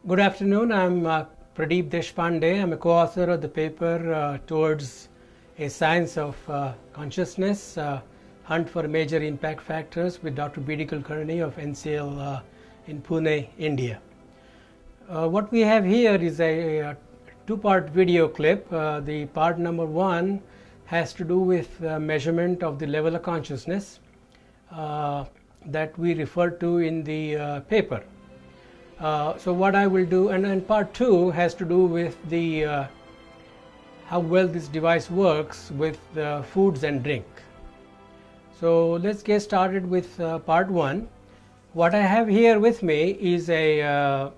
Good afternoon. I'm Pradeep Deshpande. I'm a co-author of the paper Towards a Science of Consciousness, Hunt for Major Impact Factors with Dr. B.D. Kulkarni of NCL in Pune, India. What we have here is a two-part video clip. The part number one has to do with measurement of the level of consciousness that we refer to in the paper. So what I will do, and part two has to do with the how well this device works with foods and drink. So let's get started with part one. What I have here with me is a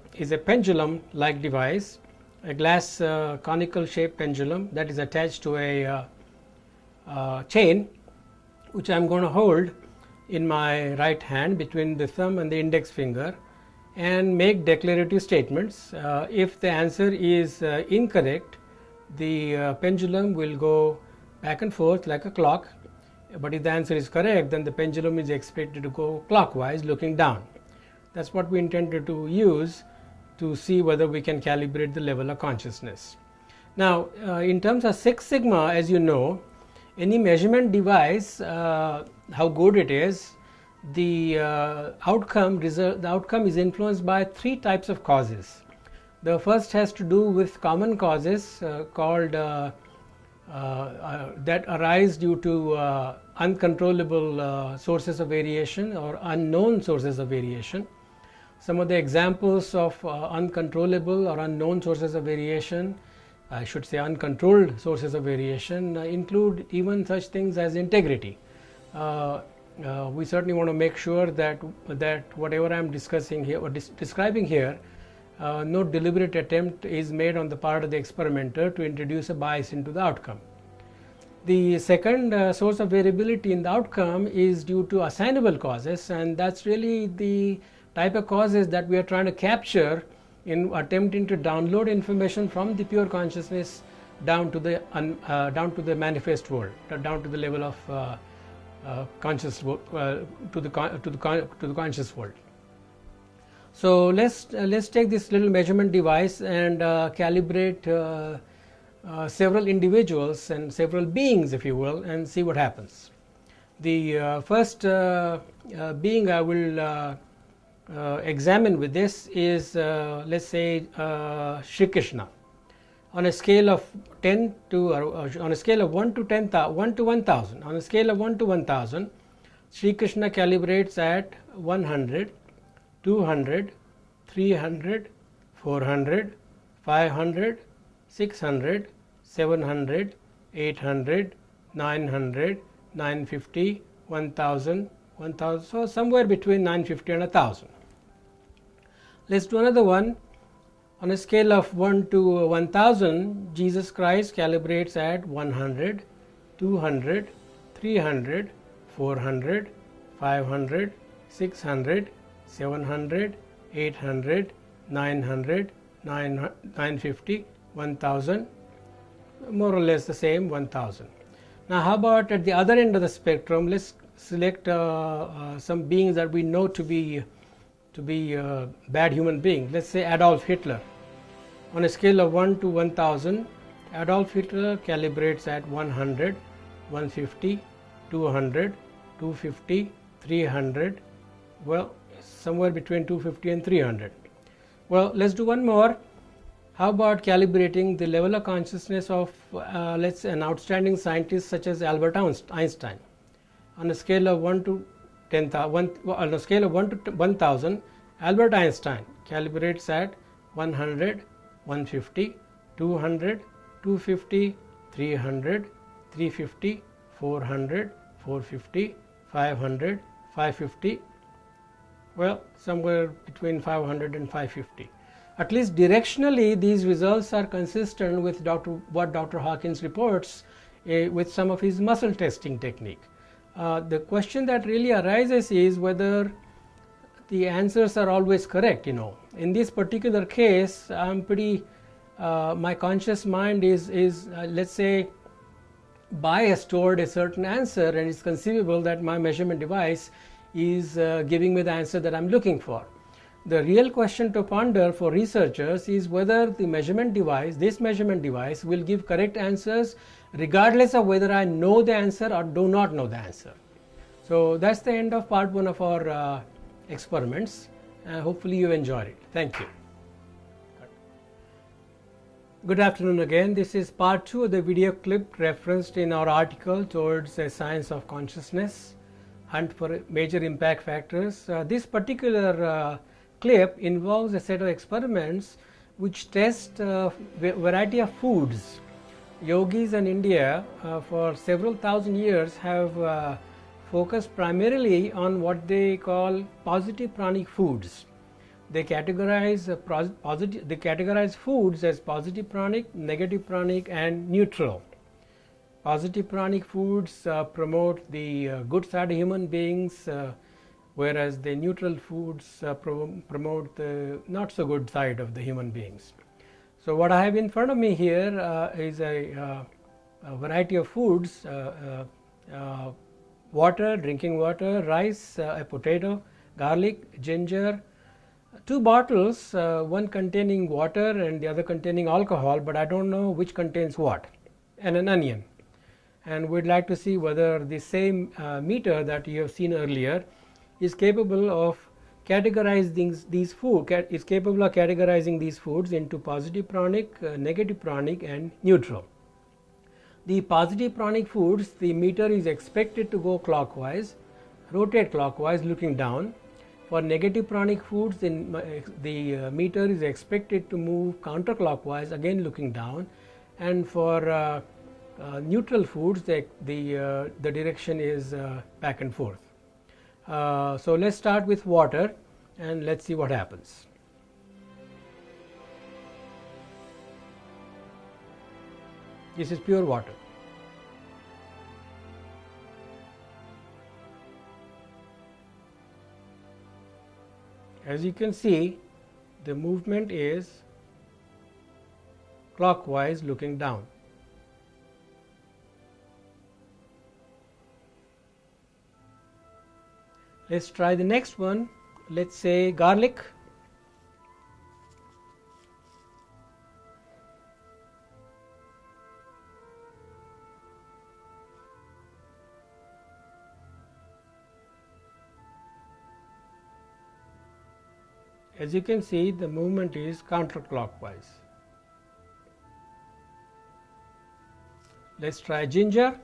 pendulum-like device, a glass conical shaped pendulum that is attached to a chain, which I'm going to hold in my right hand between the thumb and the index finger, and make declarative statements. If the answer is incorrect, the pendulum will go back and forth like a clock, but if the answer is correct, then the pendulum is expected to go clockwise looking down. That's what we intended to use to see whether we can calibrate the level of consciousness. Now, in terms of Six Sigma, as you know, any measurement device, how good it is, the outcome is influenced by three types of causes. The first has to do with common causes called that arise due to uncontrollable sources of variation or unknown sources of variation. Some of the examples of uncontrollable or unknown sources of variation, I should say uncontrolled sources of variation, include even such things as integrity. We certainly want to make sure that whatever I am discussing here or describing here, no deliberate attempt is made on the part of the experimenter to introduce a bias into the outcome. The second source of variability in the outcome is due to assignable causes, and that's really the type of causes that we are trying to capture in attempting to download information from the pure consciousness down to the manifest world, down to the level of conscious to the conscious world. So let's take this little measurement device and calibrate several individuals and several beings, if you will, and see what happens. The first being I will examine with this is let's say Sri Krishna. On a scale of 10 to on a scale of 1 to 1000, on a scale of 1 to 1000, Sri Krishna calibrates at 100, 200, 300, 400, 500, 600, 700, 800, 900, 950, 1000, 1000, so somewhere between 950 and 1000. Let's do another one. On a scale of 1 to 1000, Jesus Christ calibrates at 100, 200, 300, 400, 500, 600, 700, 800, 900, 950, 1000, more or less the same, 1000. Now, how about at the other end of the spectrum? Let's select some beings that we know to be bad human beings. Let's say Adolf Hitler. On a scale of 1 to 1000, Adolf Hitler calibrates at 100, 150, 200, 250, 300, well, somewhere between 250 and 300. Well, let's do one more. How about calibrating the level of consciousness of let's say an outstanding scientist such as Albert Einstein? On a scale of 1 to 10,000, on a scale of 1 to 1000, Albert Einstein calibrates at 100, 150, 200, 250, 300, 350, 400, 450, 500, 550, well, somewhere between 500 and 550. At least directionally, these results are consistent with what Dr. Hawkins reports with some of his muscle testing technique. The question that really arises is whether the answers are always correct. In this particular case, I'm pretty my conscious mind is let's say biased toward a certain answer, and it's conceivable that my measurement device is giving me the answer that I'm looking for. The real question to ponder for researchers is whether the measurement device, this measurement device, will give correct answers regardless of whether I know the answer or do not know the answer. So that's the end of part 1 of our experiments. Hopefully you enjoyed it. Thank you. Good afternoon again. This is part 2 of the video clip referenced in our article Towards a Science of Consciousness, Hunt for Major Impact Factors. This particular clip involves a set of experiments which test a variety of foods. Yogis in India for several thousand years have focused primarily on what they call positive pranic foods. They categorize foods as positive pranic, negative pranic, and neutral. Positive pranic foods promote the good side of human beings, whereas the neutral foods promote the not so good side of the human beings. So what I have in front of me here is a variety of foods: water, drinking water, rice, a potato, garlic, ginger, 2 bottles, one containing water and the other containing alcohol, but I don't know which contains what, and an onion. And we'd like to see whether the same meter that you have seen earlier is capable of categorizing these foods into positive pranic, negative pranic, and neutral. The positive pranic foods, the meter is expected to go clockwise, rotate clockwise looking down. For negative pranic foods, the meter is expected to move counterclockwise, again looking down, and for neutral foods, the direction is back and forth. So let's start with water and let's see what happens. This is pure water. As you can see, the movement is clockwise looking down. Let's try the next one. Let's say garlic. As you can see, the movement is counterclockwise. Let's try ginger.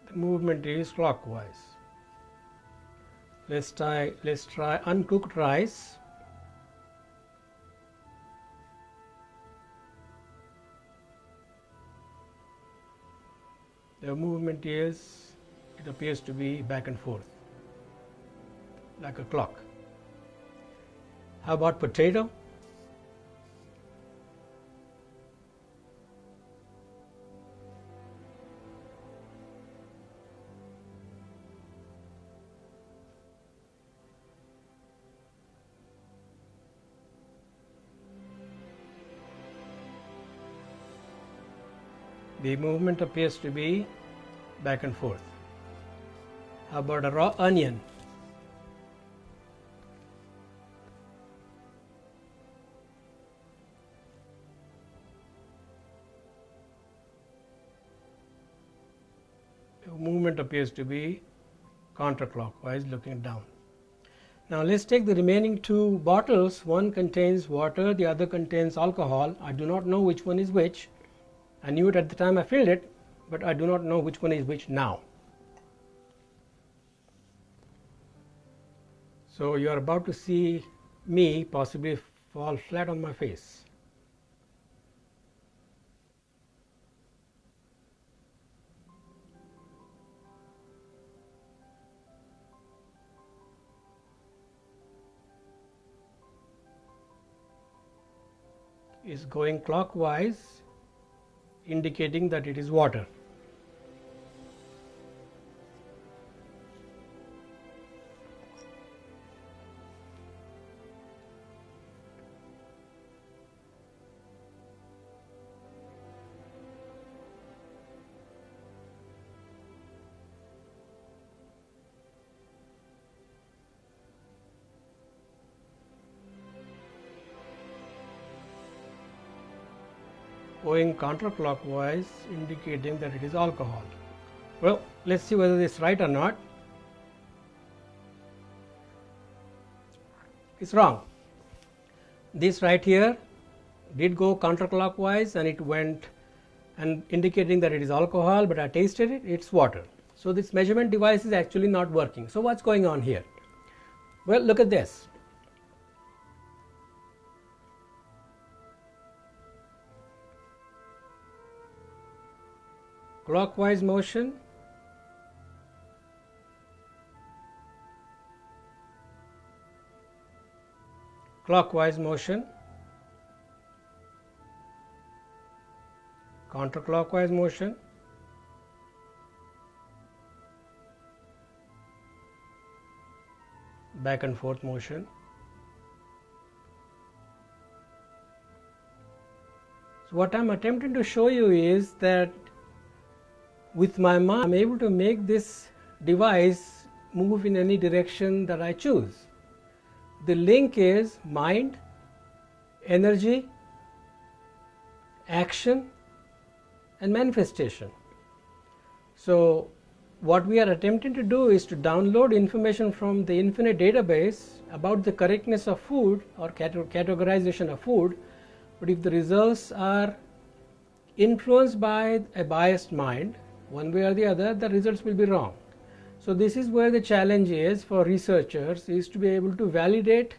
The movement is clockwise. Let's try uncooked rice. The movement appears to be back and forth like a clock. How about potato? The movement appears to be back and forth. How about a raw onion? The movement appears to be counterclockwise looking down. Now let's take the remaining 2 bottles. One contains water, the other contains alcohol. I do not know which one is which. I knew it at the time I filled it, but I do not know which one is which now. So you are about to see me possibly fall flat on my face. Is going clockwise, indicating that it is water. going counterclockwise, indicating that it is alcohol. Well, let's see whether this is right or not. It's wrong. This right here did go counterclockwise and it went and indicating that it is alcohol, but I tasted it, it's water. So this measurement device is actually not working. So what's going on here? Well, look at this. Clockwise motion, clockwise motion, counterclockwise motion, back and forth motion. So what I'm attempting to show you is that with my mind I'm able to make this device move in any direction that I choose. The link is mind, energy, action and manifestation. So what we are attempting to do is to download information from the infinite database about the correctness of food or categorization of food, but if the results are influenced by a biased mind, one way or the other, the results will be wrong. So this is where the challenge is for researchers, is to be able to validate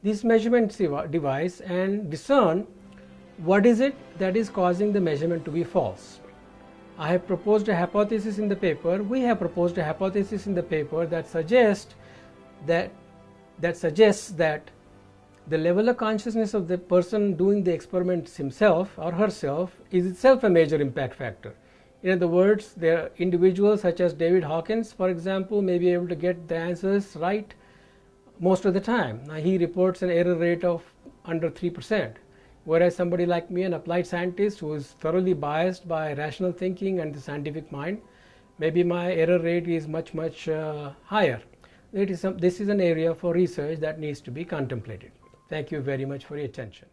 this measurement device and discern what is it that is causing the measurement to be false. I have proposed a hypothesis in the paper, we have proposed a hypothesis in the paper that suggests that the level of consciousness of the person doing the experiments himself or herself is itself a major impact factor. In other words, there are individuals such as David Hawkins, for example, may be able to get the answers right most of the time. Now, he reports an error rate of under 3%, whereas somebody like me, an applied scientist who is thoroughly biased by rational thinking and the scientific mind, maybe my error rate is much higher. This is an area for research that needs to be contemplated. Thank you very much for your attention.